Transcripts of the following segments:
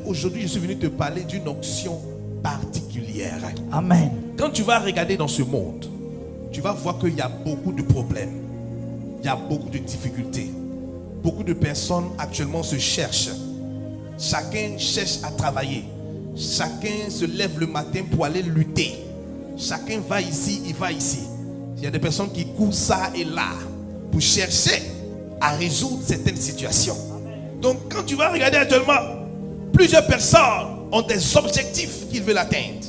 aujourd'hui, je suis venu te parler d'une onction particulière. Amen. Quand tu vas regarder dans ce monde, tu vas voir qu'il y a beaucoup de problèmes. Il y a beaucoup de difficultés. Beaucoup de personnes actuellement se cherchent. Chacun cherche à travailler. Chacun se lève le matin pour aller lutter. Chacun va ici, il va ici. Il y a des personnes qui courent ça et là pour chercher à résoudre certaines situations. Donc quand tu vas regarder actuellement, plusieurs personnes ont des objectifs qu'ils veulent atteindre.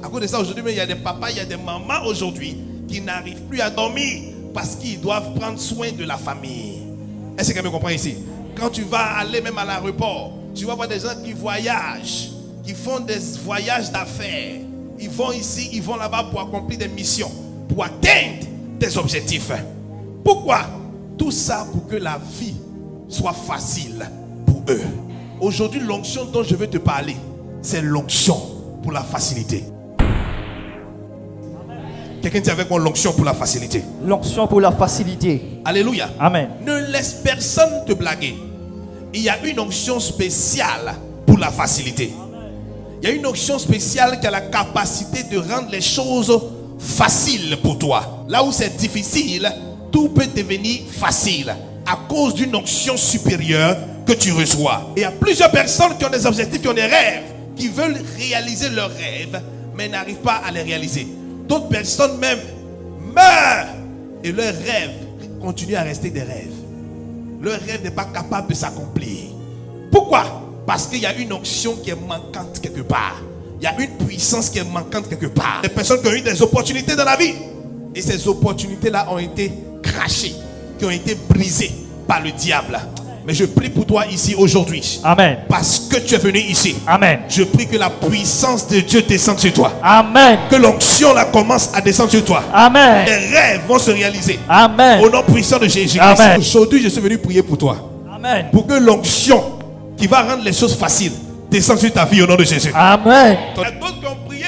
À cause de ça aujourd'hui, il y a des papas, il y a des mamans aujourd'hui qui n'arrivent plus à dormir parce qu'ils doivent prendre soin de la famille. Est-ce que quelqu'un me comprend ici? Quand tu vas aller même à l'aéroport, tu vas voir des gens qui voyagent, qui font des voyages d'affaires. Ils vont ici, ils vont là-bas pour accomplir des missions, pour atteindre des objectifs. Pourquoi? Tout ça pour que la vie soit facile pour eux. Aujourd'hui, l'onction dont je vais te parler, c'est l'onction pour la facilité. Quelqu'un dit avec moi l'onction pour la facilité. L'onction pour la facilité. Alléluia. Amen. Ne laisse personne te blaguer. Il y a une onction spéciale pour la facilité. Il y a une onction spéciale qui a la capacité de rendre les choses faciles pour toi. Là où c'est difficile, tout peut devenir facile à cause d'une onction supérieure que tu reçois. Et il y a plusieurs personnes qui ont des objectifs, qui ont des rêves, qui veulent réaliser leurs rêves, mais n'arrivent pas à les réaliser. D'autres personnes même meurent et leurs rêves continuent à rester des rêves. Leur rêve n'est pas capable de s'accomplir. Pourquoi? Parce qu'il y a une onction qui est manquante quelque part. Il y a une puissance qui est manquante quelque part. Des personnes qui ont eu des opportunités dans la vie. Et ces opportunités-là ont été crachées, qui ont été brisées par le diable. Mais je prie pour toi ici aujourd'hui. Amen. Parce que tu es venu ici. Amen. Je prie que la puissance de Dieu descende sur toi. Amen. Que l'onction là commence à descendre sur toi. Amen. Les rêves vont se réaliser. Amen. Au nom puissant de Jésus. Amen. Aujourd'hui, je suis venu prier pour toi. Amen. Pour que l'onction qui va rendre les choses faciles descende sur ta vie au nom de Jésus. Amen. Il y a d'autres qui ont prié,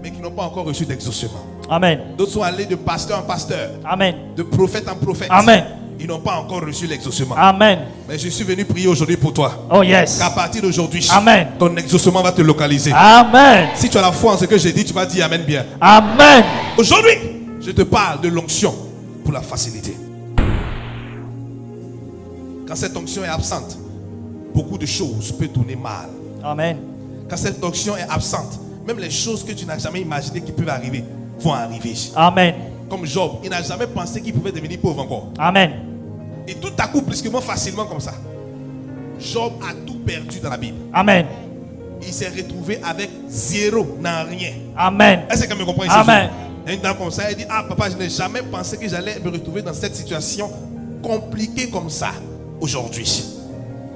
mais qui n'ont pas encore reçu d'exaucement. Amen. D'autres sont allés de pasteur en pasteur. Amen. De prophète en prophète. Amen. Ils n'ont pas encore reçu l'exaucement. Amen. Mais je suis venu prier aujourd'hui pour toi. Oh yes. Qu'à partir d'aujourd'hui, Amen. ton exaucement va te localiser. Amen. Si tu as la foi en ce que j'ai dit, tu vas dire Amen bien. Amen. Aujourd'hui, je te parle de l'onction pour la facilité. Quand cette onction est absente, beaucoup de choses peuvent tourner mal. Amen. Quand cette onction est absente, même les choses que tu n'as jamais imaginées qui peuvent arriver, vont arriver. Amen. Comme Job, il n'a jamais pensé qu'il pouvait devenir pauvre encore. Amen. Et tout à coup, brusquement, facilement comme ça. Job a tout perdu dans la Bible. Amen. Il s'est retrouvé avec zéro, n'a rien. Amen. Est-ce que quelqu'un me comprend ici? Amen. Il y a une dame comme ça, elle dit, ah papa, je n'ai jamais pensé que j'allais me retrouver dans cette situation compliquée comme ça aujourd'hui.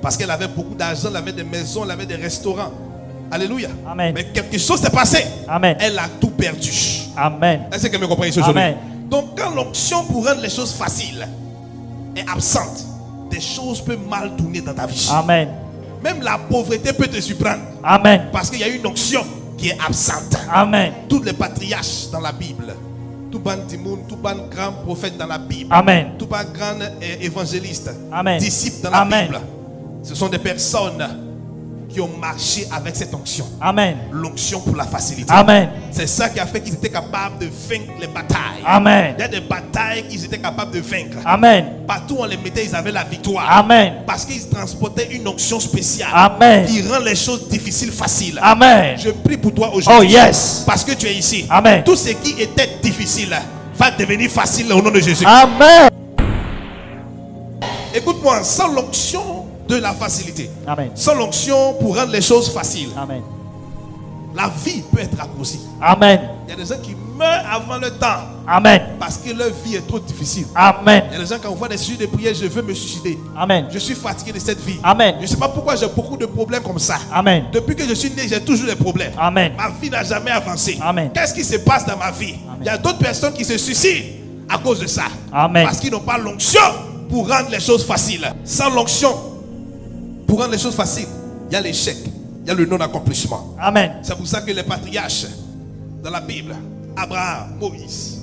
Parce qu'elle avait beaucoup d'argent, elle avait des maisons, elle avait des restaurants. Alléluia. Amen. Mais quelque chose s'est passé. Amen. Elle a tout perdu. Amen. Est-ce que quelqu'un me comprend ici aujourd'hui? Amen. Donc quand l'onction pour rendre les choses faciles est absente, des choses peuvent mal tourner dans ta vie. Amen. Même la pauvreté peut te surprendre. Amen. Parce qu'il y a une onction qui est absente. Amen. Tous les patriarches dans la Bible, tout ban Timoun, tout ban grand prophète dans la Bible, Amen. tout ban grand évangéliste, Amen. disciples dans la Amen. Bible, ce sont des personnes qui ont marché avec cette onction. Amen. L'onction pour la facilité. Amen. C'est ça qui a fait qu'ils étaient capables de vaincre les batailles. Amen. Il y a des batailles qu'ils étaient capables de vaincre. Amen. Partout où on les mettait, ils avaient la victoire. Amen. Parce qu'ils transportaient une onction spéciale. Amen. Qui rend les choses difficiles faciles. Amen. Je prie pour toi aujourd'hui. Oh yes. Parce que tu es ici. Amen. Tout ce qui était difficile va devenir facile au nom de Jésus. Amen. Écoute-moi, sans l'onction de la facilité, Amen. sans l'onction pour rendre les choses faciles, Amen. la vie peut être raccourcie. Amen. Il y a des gens qui meurent avant le temps Amen. parce que leur vie est trop difficile. Amen. Il y a des gens quand on voit des sujets de prière, je veux me suicider. Amen. Je suis fatigué de cette vie. Amen. Je ne sais pas pourquoi j'ai beaucoup de problèmes comme ça. Amen. Depuis que je suis né, j'ai toujours des problèmes. Amen. Ma vie n'a jamais avancé. Amen. Qu'est-ce qui se passe dans ma vie? Amen. Il y a d'autres personnes qui se suicident à cause de ça. Amen. Parce qu'ils n'ont pas l'onction pour rendre les choses faciles. Sans l'onction pour rendre les choses faciles, il y a l'échec, il y a le non-accomplissement. Amen. C'est pour ça que les patriarches dans la Bible, Abraham, Moïse,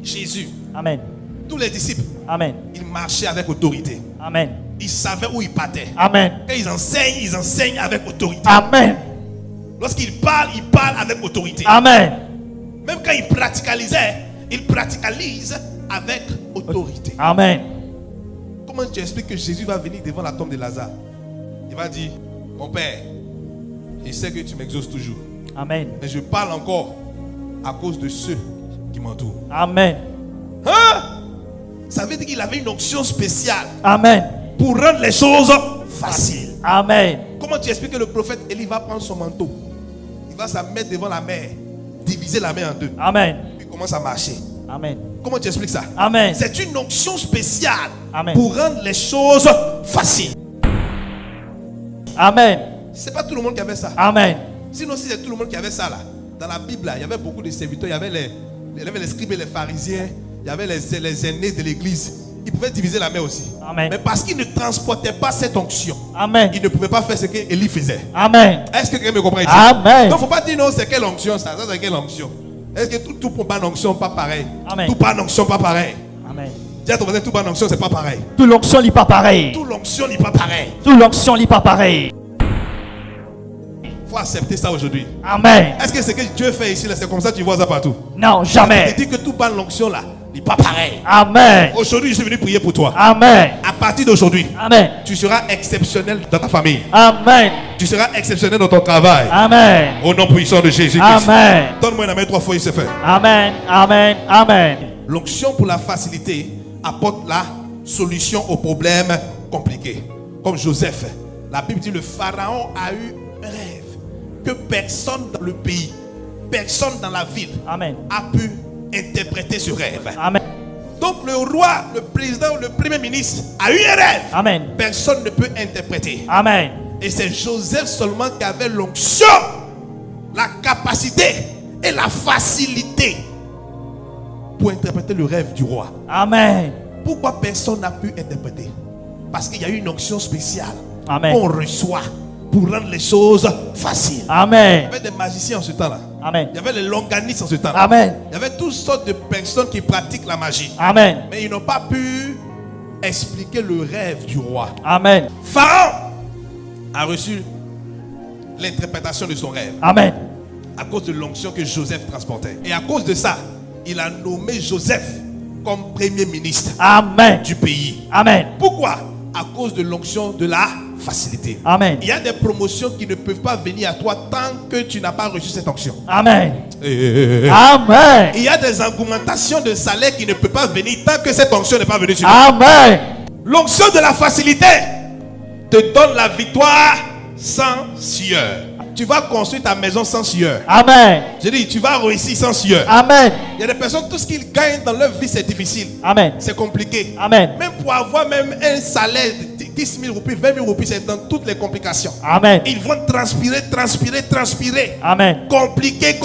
Jésus, Amen. tous les disciples, Amen. ils marchaient avec autorité. Amen. ils savaient où ils partaient. Amen. Quand ils enseignent avec autorité. Amen. Lorsqu'ils parlent avec autorité. Amen. Même quand ils praticalisent avec autorité. Amen. Comment tu expliques que Jésus va venir devant la tombe de Lazare? Il va dire, mon Père, je sais que tu m'exauces toujours. Amen. Mais je parle encore à cause de ceux qui m'entourent. Amen. Hein? Ça veut dire qu'il avait une onction spéciale Amen. pour rendre les choses faciles. Amen. Comment tu expliques que le prophète Élie va prendre son manteau? Il va se mettre devant la mer, diviser la mer en deux. Amen. Puis il commence à marcher. Amen. Comment tu expliques ça? Amen. C'est une onction spéciale Amen. pour rendre les choses faciles. Amen. C'est pas tout le monde qui avait ça. Amen. Sinon, si c'est tout le monde qui avait ça là, dans la Bible, là, il y avait beaucoup de serviteurs. Il y avait les scribes et les pharisiens. Il y avait les aînés de l'église. Ils pouvaient diviser la mer aussi. Amen. Mais parce qu'ils ne transportaient pas cette onction, Amen. ils ne pouvaient pas faire ce qu'Élie faisait. Amen. Est-ce que quelqu'un me comprend ici? Amen. Donc, il ne faut pas dire non, c'est quelle onction ça? Ça, c'est quelle onction? Est-ce que tout pour pas d'onction, pas pareil? Amen. Tout pas d'onction, pas pareil. Amen. Dis à ton voisin, tout pas d'onction, c'est pas pareil. Tout l'onction n'est pas pareil. Tout l'onction n'est pas pareil. Tout l'onction n'est pas pareil. Il faut accepter ça aujourd'hui. Amen. Est-ce que ce que Dieu fait ici, là, c'est comme ça que tu vois ça partout? Non, Il jamais. dit que tout pas l'onction là n'est pas pareil. Amen. Aujourd'hui, je suis venu prier pour toi. Amen. À partir d'aujourd'hui, Amen. tu seras exceptionnel dans ta famille. Amen. Tu seras exceptionnel dans ton travail. Amen. Au nom puissant de Jésus-Christ. Amen. Donne-moi la main 3 fois, il se fait. Amen. Amen. Amen. L'onction pour la facilité apporte la solution aux problèmes compliqués. Comme Joseph, la Bible dit le pharaon a eu un rêve que personne dans le pays, personne dans la ville Amen. a pu interpréter ce rêve. Amen. Donc le roi, le président, le premier ministre a eu un rêve. Amen. Personne ne peut interpréter. Amen. Et c'est Joseph seulement qui avait l'onction, la capacité et la facilité pour interpréter le rêve du roi. Amen. Pourquoi personne n'a pu interpréter? Parce qu'il y a eu une onction spéciale Amen. qu'on reçoit pour rendre les choses faciles. Amen. Il y avait des magiciens en ce temps-là. Amen. Il y avait les longanistes en ce temps-là. Amen. Il y avait toutes sortes de personnes qui pratiquent la magie. Amen. Mais ils n'ont pas pu expliquer le rêve du roi. Amen. Pharaon a reçu l'interprétation de son rêve Amen. à cause de l'onction que Joseph transportait. Et à cause de ça, il a nommé Joseph comme premier ministre Amen. du pays. Amen. Pourquoi? À cause de l'onction de la facilité. Amen. Il y a des promotions qui ne peuvent pas venir à toi tant que tu n'as pas reçu cette onction. Amen. Il Amen. y a des augmentations de salaire qui ne peuvent pas venir tant que cette onction n'est pas venue sur toi. Amen. L'onction de la facilité te donne la victoire sans sueur. Tu vas construire ta maison sans sueur. Amen. Je dis, tu vas réussir sans sueur. Amen. Il y a des personnes, tout ce qu'ils gagnent dans leur vie, c'est difficile. Amen. C'est compliqué. Amen. Même pour avoir même un salaire de 10 000 roupies, 20 000 roupies, c'est dans toutes les complications. Amen. Ils vont transpirer. Amen. Compliqué.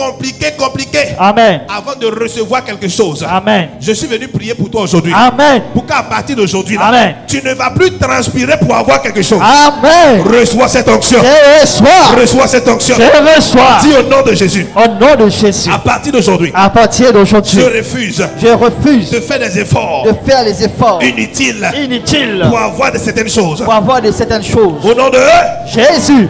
Amen. Avant de recevoir quelque chose. Amen. Je suis venu prier pour toi aujourd'hui. Amen. Pour qu'à partir d'aujourd'hui, là, Amen. tu ne vas plus transpirer pour avoir quelque chose. Amen. Reçois cette onction. Je reçois. Reçois cette onction. Je reçois. Dis au nom de Jésus. Au nom de Jésus. À partir d'aujourd'hui, À partir d'aujourd'hui, je refuse je refuse de faire des efforts de faire les efforts inutiles inutiles pour avoir de certaines choses. pour avoir de certaines choses. Au nom de Jésus.